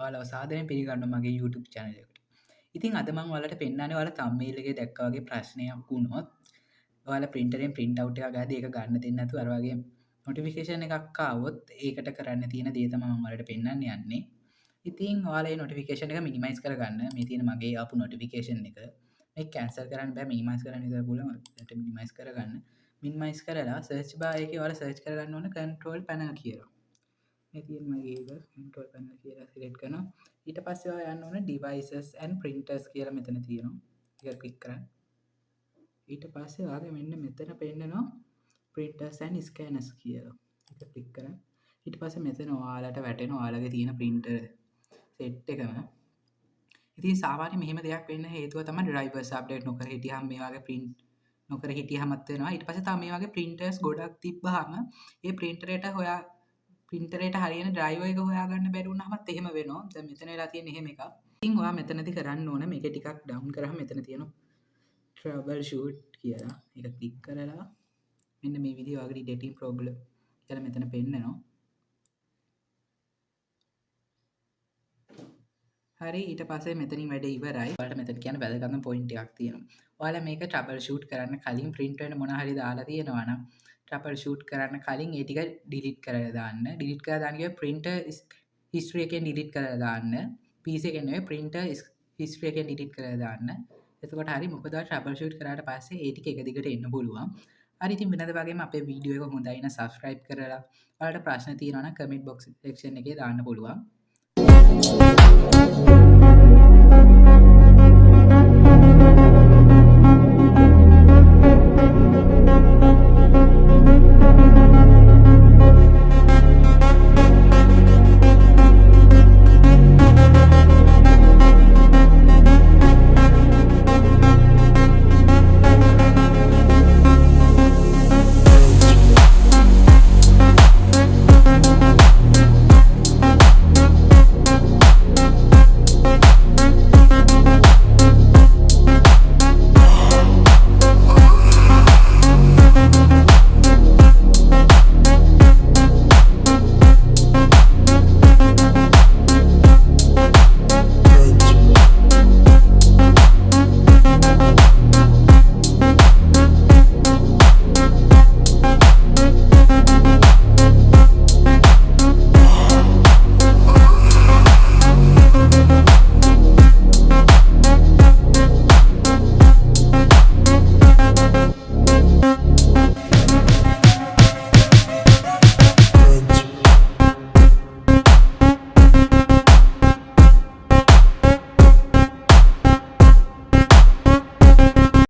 ඔයාලව සාදරයෙන් පිළිගන්නවා මගේ YouTube channel එකට. ඉතින් අද මම ඔයාලට පෙන්නන්නේ ඔයාලා thumbnail එකේ දැක්කා වගේ ප්‍රශ්නයක් වුණොත් ඔයාලා printerෙන් print out එකක් ගහද්දී ඒක ගන්න දෙන්නේ නැතුව අර වගේ notification එකක් ආවොත් ඒකට කරන්න තියෙන දේ තමයි මම ඔයාලට පෙන්නන්න යන්නේ. ඉතින් ඔයාලා මේ notification එක minimize කරගන්න. මේ තියෙන මගේ ආපු notification එක මේක cancel කරන්න බෑ, minimize කරන්න විතර පුළුවන්. ඒකට minimize කරගන්න. minimize කරලා search bar එකේ ඔයාලා search කරගන්න ඕන control panel කියලා. මේ තියෙන මගේ එක control panel කියලා select කරනවා. ඊට පස්සේ ඔයා යන්න ඕන devices and printers කියලා මෙතන තියෙනවා. ඒක click කරන්න. ඊට පස්සේ ඔයාගේ මෙන්න මෙතන පෙන්නනවා printers and scanners කියලා. ඒක click කරන්න. ඊට පස්සේ මෙතන ඔයාලට වැටෙනවා ඔයාලගේ තියෙන printer set එකම. ඉතින් සාමාන්‍යයෙන් මෙහෙම දෙයක් වෙන්න හේතුව තමයි drivers update නොකර හිටියාම මේ වගේ print නොකර හිටියහමත් වෙනවා. ඊට පස්සේ තව මේ වගේ printers ගොඩක් තිබ්බහම ඒ printer එකට හරියන driver එක හොයාගන්න බැරි වුණාමත් එහෙම වෙනවා. දැන් මෙතන වෙලා තියෙන එහෙම එකක්. ඉතින් ඔයා මෙතනදී කරන්න ඕන මේක ටිකක් down කරාම මෙතන තියෙනවා troubleshoot කියලා. ඒක click කරලා මෙන්න මේ විදිහ ඔයාගේ dating problem කියලා මෙතන පෙන්නනවා. හරි, ඊට පස්සේ මෙතනින් වැඩ ඉවරයි. ඔයාලට මෙතන කියන වැදගත්ම පොයින්ට් එකක් තියෙනවා. ඔයාලා මේක troubleshoot කරන්න කලින් print වෙන මොන හරි දාලා තියෙනවා නම් troubleshoot කරන්න කලින් ඒ ටික delete කරලා දාන්න. delete කරලා දාන්න කිව්වේ printer history එකෙන් delete කරලා දාන්න. PC එකෙන් නෙවෙයි printer history එකෙන් delete කරලා දාන්න. එතකොට හරි, මොකද ඔයා troubleshoot කරාට පස්සේ ඒ ටික එක දිගට එන්න පුළුවන්. හරි, ඉතින් වෙනද වගේම අපේ වීඩියෝ එක හොඳයි නම් subscribe කරලා ඔයාලට ප්‍රශ්න තියෙනවා නම් comment box section එකේ දාන්න පුළුවන්.